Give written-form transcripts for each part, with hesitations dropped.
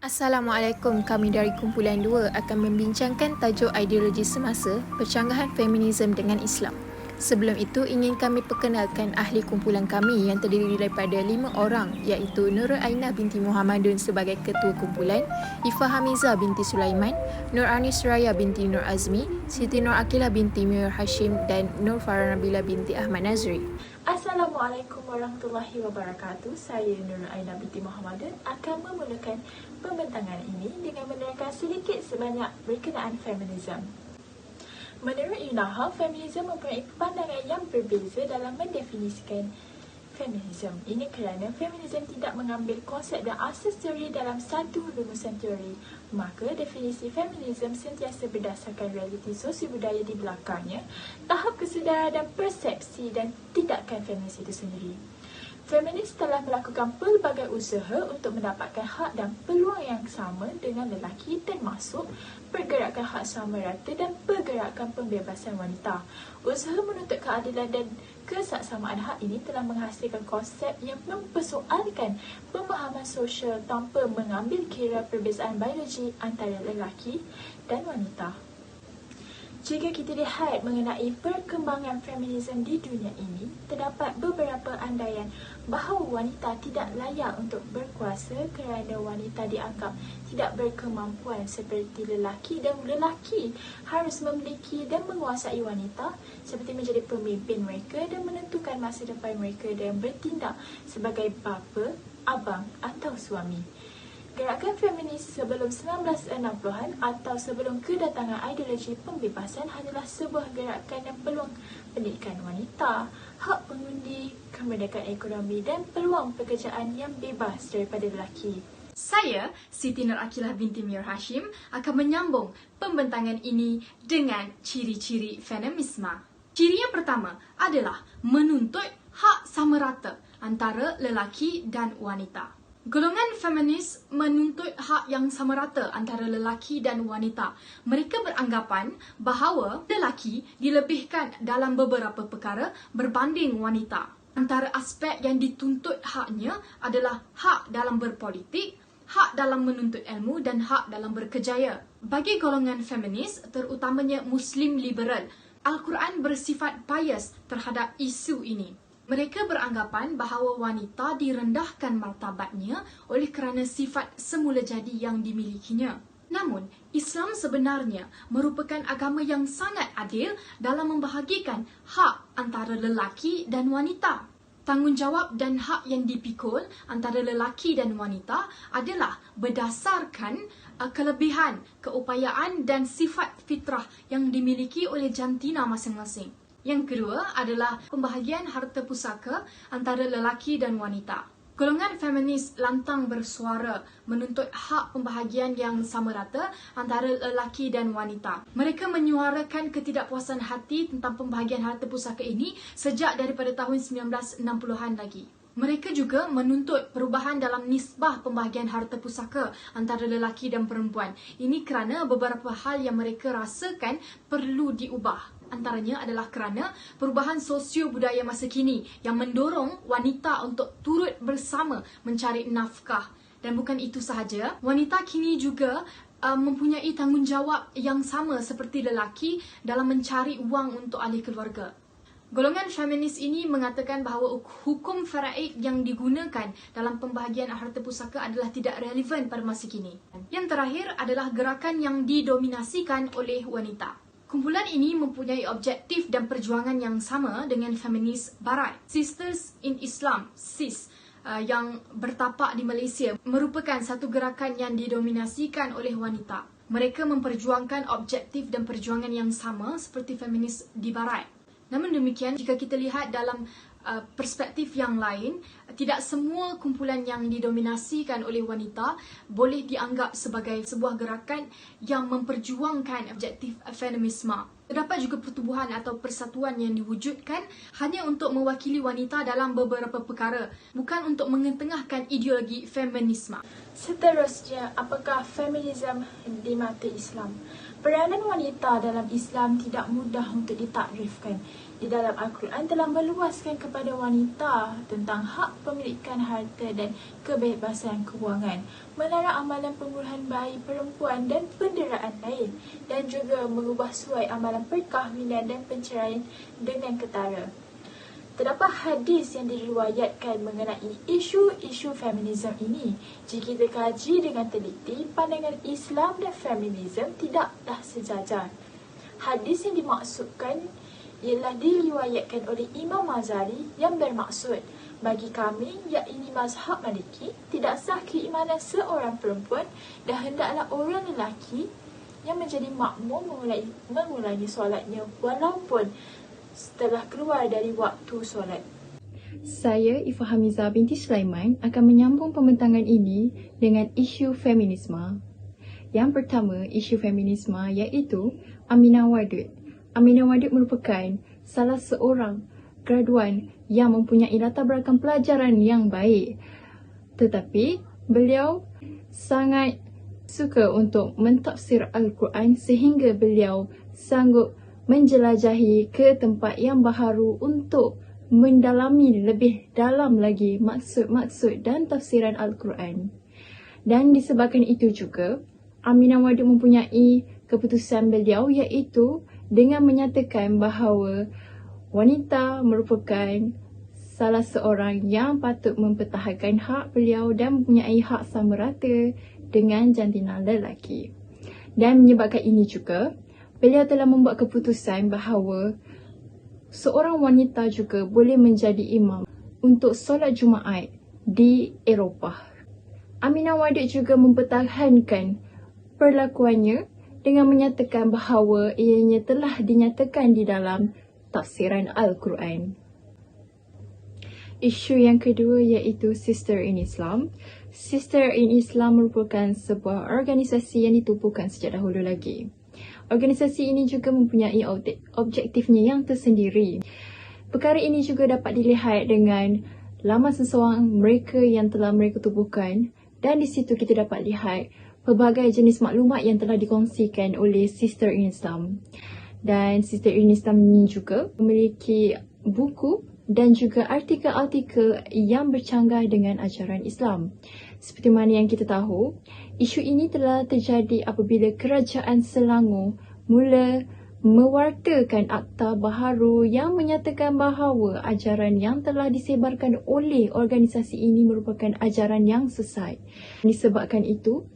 Assalamualaikum, kami dari Kumpulan 2 akan membincangkan tajuk ideologi semasa percanggahan feminisme dengan Islam. Sebelum itu, ingin kami perkenalkan ahli kumpulan kami yang terdiri daripada 5 orang iaitu Nurul Ainah binti Muhammadun sebagai Ketua Kumpulan, Ifah Hamizah binti Sulaiman, Nur Anis Raya binti Nur Azmi, Siti Nur Akilah binti Mir Hashim dan Nur Farah Nabila binti Ahmad Nazri. Assalamualaikum warahmatullahi wabarakatuh. Saya Nurul Ainah binti Muhammadun akan memulakan pembentangan ini dengan menerangkan sedikit sebanyak berkenaan feminisme. Menurut Yunaha, feminisme mempunyai pandangan yang berbeza dalam mendefinisikan feminisme. Ini kerana feminisme tidak mengambil konsep dan asas teori dalam satu rumusan teori. Maka definisi feminisme sentiasa berdasarkan realiti sosial budaya di belakangnya, tahap kesedaran dan persepsi dan tindakan feminis itu sendiri. Feminis telah melakukan pelbagai usaha untuk mendapatkan hak dan peluang yang sama dengan lelaki, termasuk pergerakan hak sama rata dan pergerakan pembebasan wanita. Usaha menuntut keadilan dan kesaksamaan hak ini telah menghasilkan konsep yang mempersoalkan pemahaman sosial tanpa mengambil kira perbezaan biologi antara lelaki dan wanita. Jika kita lihat mengenai perkembangan feminisme di dunia ini, terdapat beberapa andaian bahawa wanita tidak layak untuk berkuasa kerana wanita dianggap tidak berkemampuan seperti lelaki dan lelaki harus memiliki dan menguasai wanita seperti menjadi pemimpin mereka dan menentukan masa depan mereka dan bertindak sebagai bapa, abang atau suami. Gerakan feminis sebelum 1960-an atau sebelum kedatangan ideologi pembebasan hanyalah sebuah gerakan yang peluang pendidikan wanita, hak pengundi, kemerdekaan ekonomi dan peluang pekerjaan yang bebas daripada lelaki. Saya, Siti Nur Akilah binti Mir Hashim, akan menyambung pembentangan ini dengan ciri-ciri feminisme. Ciri yang pertama adalah menuntut hak sama rata antara lelaki dan wanita. Golongan feminis menuntut hak yang sama rata antara lelaki dan wanita. Mereka beranggapan bahawa lelaki dilebihkan dalam beberapa perkara berbanding wanita. Antara aspek yang dituntut haknya adalah hak dalam berpolitik, hak dalam menuntut ilmu dan hak dalam berkejaya. Bagi golongan feminis, terutamanya Muslim liberal, Al-Quran bersifat bias terhadap isu ini. Mereka beranggapan bahawa wanita direndahkan martabatnya oleh kerana sifat semula jadi yang dimilikinya. Namun, Islam sebenarnya merupakan agama yang sangat adil dalam membahagikan hak antara lelaki dan wanita. Tanggungjawab dan hak yang dipikul antara lelaki dan wanita adalah berdasarkan kelebihan, keupayaan dan sifat fitrah yang dimiliki oleh jantina masing-masing. Yang kedua adalah pembahagian harta pusaka antara lelaki dan wanita. Golongan feminis lantang bersuara menuntut hak pembahagian yang sama rata antara lelaki dan wanita. Mereka menyuarakan ketidakpuasan hati tentang pembahagian harta pusaka ini sejak daripada tahun 1960-an lagi. Mereka juga menuntut perubahan dalam nisbah pembahagian harta pusaka antara lelaki dan perempuan. Ini kerana beberapa hal yang mereka rasakan perlu diubah. Antaranya adalah kerana perubahan sosio budaya masa kini yang mendorong wanita untuk turut bersama mencari nafkah. Dan bukan itu sahaja, wanita kini juga mempunyai tanggungjawab yang sama seperti lelaki dalam mencari wang untuk ahli keluarga. Golongan feminis ini mengatakan bahawa hukum faraid yang digunakan dalam pembahagian harta pusaka adalah tidak relevan pada masa kini. Yang terakhir adalah gerakan yang didominasikan oleh wanita. Kumpulan ini mempunyai objektif dan perjuangan yang sama dengan feminis barat. Sisters in Islam, SIS, yang bertapak di Malaysia merupakan satu gerakan yang didominasikan oleh wanita. Mereka memperjuangkan objektif dan perjuangan yang sama seperti feminis di barat. Namun demikian, jika kita lihat dalam perspektif yang lain, tidak semua kumpulan yang didominasikan oleh wanita boleh dianggap sebagai sebuah gerakan yang memperjuangkan objektif feminisme. Terdapat juga pertubuhan atau persatuan yang diwujudkan hanya untuk mewakili wanita dalam beberapa perkara, bukan untuk mengetengahkan ideologi feminisme. Seterusnya, apakah feminisme di mata Islam? Peranan wanita dalam Islam tidak mudah untuk ditakrifkan. Di dalam Al-Quran telah meluaskan kepada wanita tentang hak pemilikan harta dan kebebasan kewangan, melarang amalan pembunuhan bayi perempuan dan penderaan lain, dan juga mengubah suai amalan perkahwinan dan penceraian dengan ketara. Terdapat hadis yang diriwayatkan mengenai isu-isu feminisme ini. Jika kita kaji dengan teliti, pandangan Islam dan feminisme tidaklah sejajar. Hadis yang dimaksudkan ialah diriwayatkan oleh Imam Mazari yang bermaksud, bagi kami, yakni mazhab Maliki, tidak sah keimanan seorang perempuan dan hendaklah orang lelaki yang menjadi makmum mengulangi solatnya walaupun setelah keluar dari waktu solat. Saya, Ifa Hamizah binti Sulaiman, akan menyambung pembentangan ini dengan isu feminisme. Yang pertama, isu feminisme iaitu Aminah Wadud. Aminah Wadud merupakan salah seorang graduan yang mempunyai latar belakang pelajaran yang baik. Tetapi, beliau sangat suka untuk mentafsir Al-Quran sehingga beliau sanggup menjelajahi ke tempat yang baharu untuk mendalami lebih dalam lagi maksud-maksud dan tafsiran Al-Quran. Dan disebabkan itu juga, Aminah Wadud mempunyai keputusan beliau iaitu dengan menyatakan bahawa wanita merupakan salah seorang yang patut mempertahankan hak beliau dan mempunyai hak sama rata dengan jantina lelaki. Dan menyebabkan ini juga, beliau telah membuat keputusan bahawa seorang wanita juga boleh menjadi imam untuk solat Jumaat di Eropah. Aminah Wadud juga mempertahankan perlakuannya dengan menyatakan bahawa ianya telah dinyatakan di dalam tafsiran Al-Quran. Isu yang kedua iaitu Sister in Islam. Sister in Islam merupakan sebuah organisasi yang ditubuhkan sejak dahulu lagi. Organisasi ini juga mempunyai objektifnya yang tersendiri. Perkara ini juga dapat dilihat dengan laman seseorang mereka yang telah mereka tubuhkan, dan di situ kita dapat lihat pelbagai jenis maklumat yang telah dikongsikan oleh Sister in Islam. Dan Sister in Islam ini juga memiliki buku dan juga artikel-artikel yang bercanggah dengan ajaran Islam. Seperti mana yang kita tahu, isu ini telah terjadi apabila Kerajaan Selangor mula mewartakan akta baharu yang menyatakan bahawa ajaran yang telah disebarkan oleh organisasi ini merupakan ajaran yang sesat. Disebabkan itu,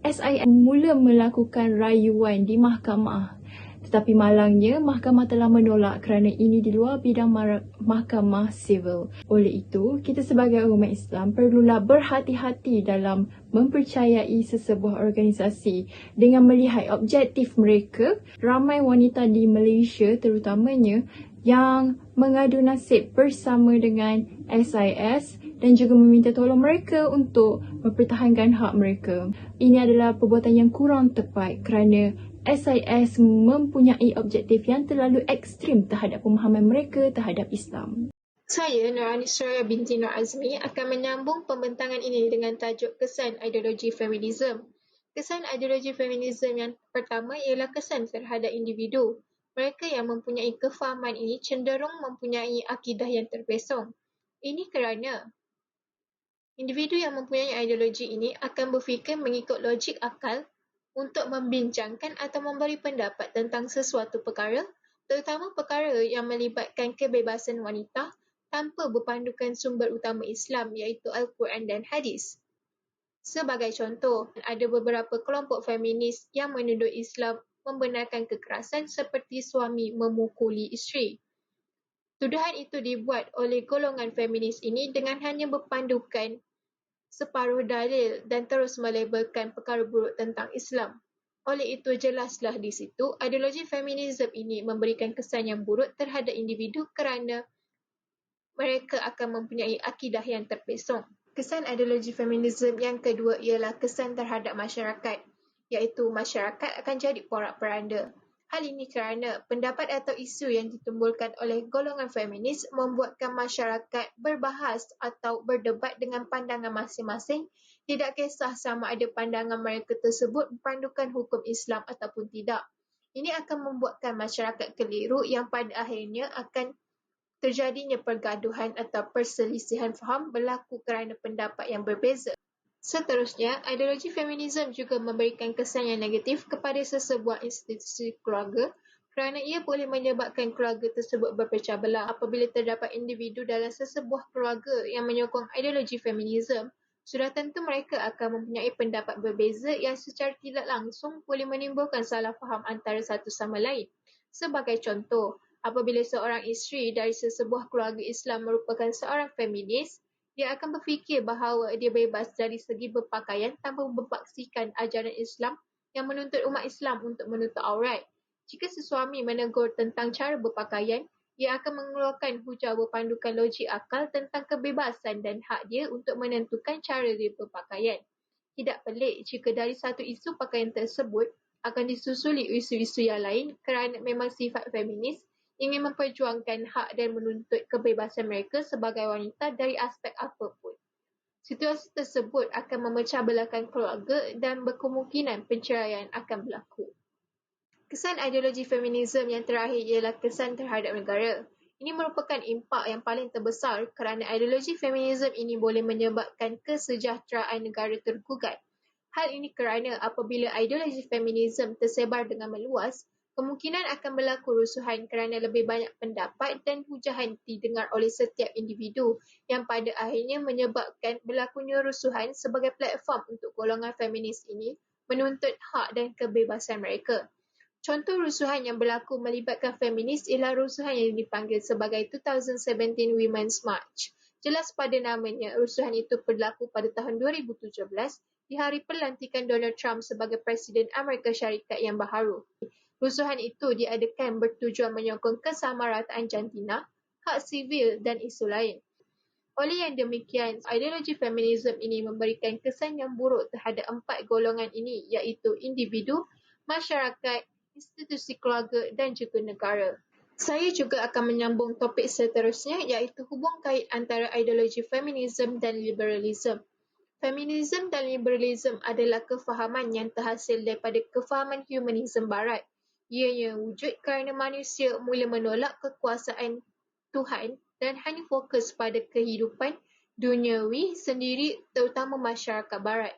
SIM mula melakukan rayuan di mahkamah. Tetapi malangnya, mahkamah telah menolak kerana ini di luar bidang mahkamah sivil. Oleh itu, kita sebagai umat Islam perlulah berhati-hati dalam mempercayai sesebuah organisasi dengan melihat objektif mereka. Ramai wanita di Malaysia terutamanya yang mengadu nasib bersama dengan SIS dan juga meminta tolong mereka untuk mempertahankan hak mereka. Ini adalah perbuatan yang kurang tepat kerana SIS mempunyai objektif yang terlalu ekstrim terhadap pemahaman mereka terhadap Islam. Saya, Nur Anisraya binti Nur Azmi, akan menyambung pembentangan ini dengan tajuk kesan ideologi feminisme. Kesan ideologi feminisme yang pertama ialah kesan terhadap individu. Mereka yang mempunyai kefahaman ini cenderung mempunyai akidah yang terpesong. Ini kerana individu yang mempunyai ideologi ini akan berfikir mengikut logik akal untuk membincangkan atau memberi pendapat tentang sesuatu perkara, terutama perkara yang melibatkan kebebasan wanita tanpa berpandukan sumber utama Islam iaitu Al-Quran dan Hadis. Sebagai contoh, ada beberapa kelompok feminis yang menuduh Islam membenarkan kekerasan seperti suami memukuli isteri. Tuduhan itu dibuat oleh golongan feminis ini dengan hanya berpandukan separuh dalil dan terus melabelkan perkara buruk tentang Islam. Oleh itu, jelaslah di situ ideologi feminisme ini memberikan kesan yang buruk terhadap individu kerana mereka akan mempunyai akidah yang terpesong. Kesan ideologi feminisme yang kedua ialah kesan terhadap masyarakat, iaitu masyarakat akan jadi porak-peranda. Hal ini kerana pendapat atau isu yang ditimbulkan oleh golongan feminis membuatkan masyarakat berbahas atau berdebat dengan pandangan masing-masing, tidak kisah sama ada pandangan mereka tersebut berpandukan hukum Islam ataupun tidak. Ini akan membuatkan masyarakat keliru yang pada akhirnya akan terjadinya pergaduhan atau perselisihan faham berlaku kerana pendapat yang berbeza. Seterusnya, ideologi feminisme juga memberikan kesan yang negatif kepada sesebuah institusi keluarga kerana ia boleh menyebabkan keluarga tersebut berpecah belah. Apabila terdapat individu dalam sesebuah keluarga yang menyokong ideologi feminisme, sudah tentu mereka akan mempunyai pendapat berbeza yang secara tidak langsung boleh menimbulkan salah faham antara satu sama lain. Sebagai contoh, apabila seorang isteri dari sesebuah keluarga Islam merupakan seorang feminis, dia akan berfikir bahawa dia bebas dari segi berpakaian tanpa membaksikan ajaran Islam yang menuntut umat Islam untuk menutup aurat. Jika sesuami menegur tentang cara berpakaian, ia akan mengeluarkan hujah berpandukan logik akal tentang kebebasan dan hak dia untuk menentukan cara dia berpakaian. Tidak pelik jika dari satu isu pakaian tersebut akan disusuli isu-isu yang lain kerana memang sifat feminis ingin memperjuangkan hak dan menuntut kebebasan mereka sebagai wanita dari aspek apapun. Situasi tersebut akan memecah belahkan keluarga dan berkemungkinan perceraian akan berlaku. Kesan ideologi feminisme yang terakhir ialah kesan terhadap negara. Ini merupakan impak yang paling terbesar kerana ideologi feminisme ini boleh menyebabkan kesejahteraan negara tergugat. Hal ini kerana apabila ideologi feminisme tersebar dengan meluas, kemungkinan akan berlaku rusuhan kerana lebih banyak pendapat dan hujahan didengar oleh setiap individu yang pada akhirnya menyebabkan berlakunya rusuhan sebagai platform untuk golongan feminis ini menuntut hak dan kebebasan mereka. Contoh rusuhan yang berlaku melibatkan feminis ialah rusuhan yang dipanggil sebagai 2017 Women's March. Jelas pada namanya, rusuhan itu berlaku pada tahun 2017 di hari pelantikan Donald Trump sebagai Presiden Amerika Syarikat yang baharu. Rusuhan itu diadakan bertujuan menyokong kesamarataan jantina, hak sivil dan isu lain. Oleh yang demikian, ideologi feminisme ini memberikan kesan yang buruk terhadap 4 golongan ini iaitu individu, masyarakat, institusi keluarga dan juga negara. Saya juga akan menyambung topik seterusnya iaitu hubung kait antara ideologi feminisme dan liberalisme. Feminisme dan liberalisme adalah kefahaman yang terhasil daripada kefahaman humanisme barat. Ianya wujud kerana manusia mula menolak kekuasaan Tuhan dan hanya fokus pada kehidupan duniawi sendiri terutama masyarakat barat.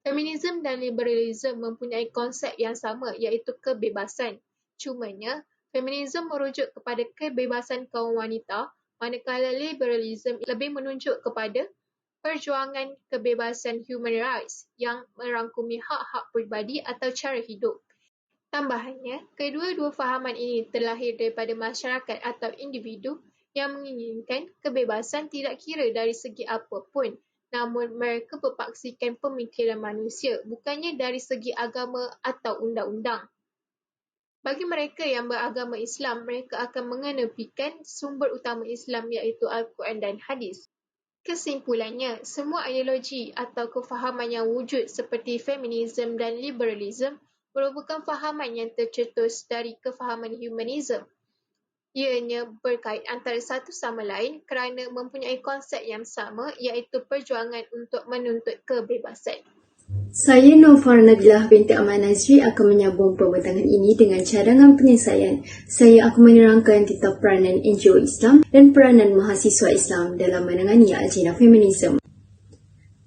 Feminisme dan liberalisme mempunyai konsep yang sama iaitu kebebasan. Cumanya, feminisme merujuk kepada kebebasan kaum wanita manakala liberalisme lebih menunjuk kepada perjuangan kebebasan human rights yang merangkumi hak-hak peribadi atau cara hidup. Tambahannya, kedua-dua fahaman ini terlahir daripada masyarakat atau individu yang menginginkan kebebasan tidak kira dari segi apapun. Namun mereka berpaksikan pemikiran manusia, bukannya dari segi agama atau undang-undang. Bagi mereka yang beragama Islam, mereka akan mengenepikan sumber utama Islam iaitu Al-Quran dan Hadis. Kesimpulannya, semua ideologi atau kefahaman yang wujud seperti feminisme dan liberalisme merupakan fahaman yang tercetus dari kefahaman humanisme. Ianya berkait antara satu sama lain kerana mempunyai konsep yang sama iaitu perjuangan untuk menuntut kebebasan. Saya Nofar Nabilah binti Ahmad Nazri akan menyambung pembentangan ini dengan cadangan penyelesaian. Saya akan menerangkan tentang peranan NGO Islam dan peranan mahasiswa Islam dalam menangani agenda feminisme.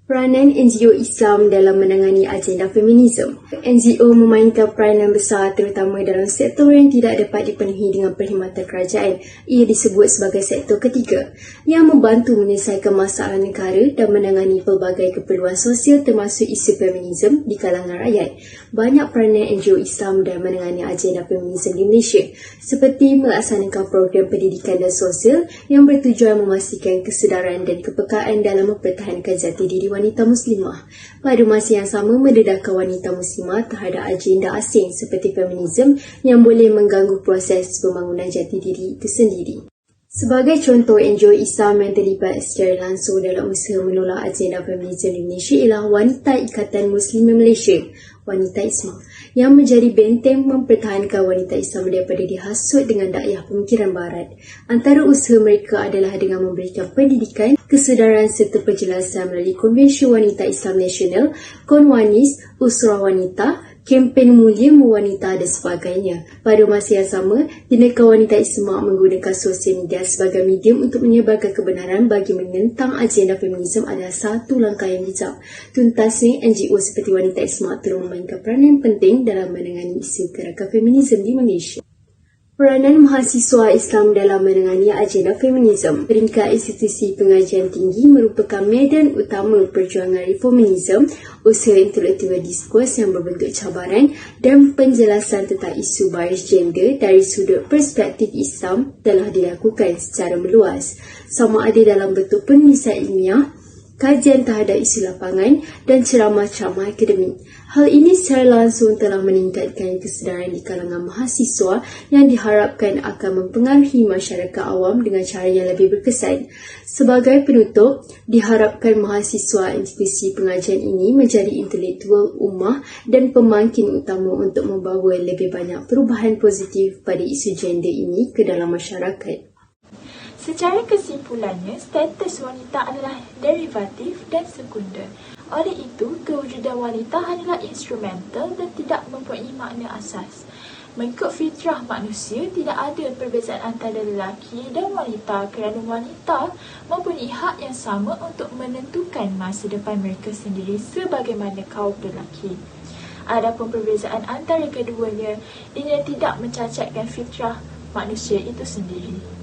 Peranan NGO Islam dalam menangani agenda feminisme. NGO memainkan peranan besar terutama dalam sektor yang tidak dapat dipenuhi dengan perkhidmatan kerajaan. Ia disebut sebagai sektor ketiga yang membantu menyelesaikan masalah negara dan menangani pelbagai keperluan sosial termasuk isu feminisme di kalangan rakyat. Banyak peranan NGO Islam dalam menangani agenda feminisme di Malaysia seperti melaksanakan program pendidikan dan sosial yang bertujuan memastikan kesedaran dan kepekaan dalam mempertahankan jati diri wanita muslimah. Pada masa yang sama mendedahkan wanita muslimah terhadap agenda asing seperti feminisme yang boleh mengganggu proses pembangunan jati diri itu sendiri. Sebagai contoh NGO Islam yang terlibat secara langsung dalam usaha menolak agenda feminisme di Malaysia ialah Wanita Ikatan Muslimin Malaysia, Wanita ISMA, yang menjadi benteng mempertahankan wanita Islam daripada dihasut dengan dakwah pemikiran barat. Antara usaha mereka adalah dengan memberikan pendidikan, kesedaran serta penjelasan melalui Konvensyen Wanita Islam Nasional, Konwanis, Usrah Wanita, kempen mulia wanita dan sebagainya. Pada masa yang sama, tindakan wanita Islam menggunakan sosial media sebagai medium untuk menyebarkan kebenaran bagi menentang agenda feminisme adalah satu langkah yang bijak. Tuntasnya, NGO seperti Wanita Islam turut memainkan peranan penting dalam menangani isu gerakan feminisme di Malaysia. Peranan mahasiswa Islam dalam menangani agenda feminisme. Peringkat institusi pengajian tinggi merupakan medan utama perjuangan reformisme, usaha intelektual diskurs yang berbentuk cabaran dan penjelasan tentang isu baris gender dari sudut perspektif Islam telah dilakukan secara meluas, sama ada dalam bentuk penulisan ilmiah, kajian terhadap isu lapangan dan ceramah-ceramah akademik. Hal ini secara langsung telah meningkatkan kesedaran di kalangan mahasiswa yang diharapkan akan mempengaruhi masyarakat awam dengan cara yang lebih berkesan. Sebagai penutup, diharapkan mahasiswa institusi pengajian ini menjadi intelektual ummah dan pemangkin utama untuk membawa lebih banyak perubahan positif pada isu gender ini ke dalam masyarakat. Secara kesimpulannya, status wanita adalah derivatif dan sekunder. Oleh itu, kewujudan wanita hanyalah instrumental dan tidak mempunyai makna asas. Mengikut fitrah manusia, tidak ada perbezaan antara lelaki dan wanita kerana wanita mempunyai hak yang sama untuk menentukan masa depan mereka sendiri sebagaimana kaum lelaki. Adapun perbezaan antara keduanya, ia tidak mencacatkan fitrah manusia itu sendiri.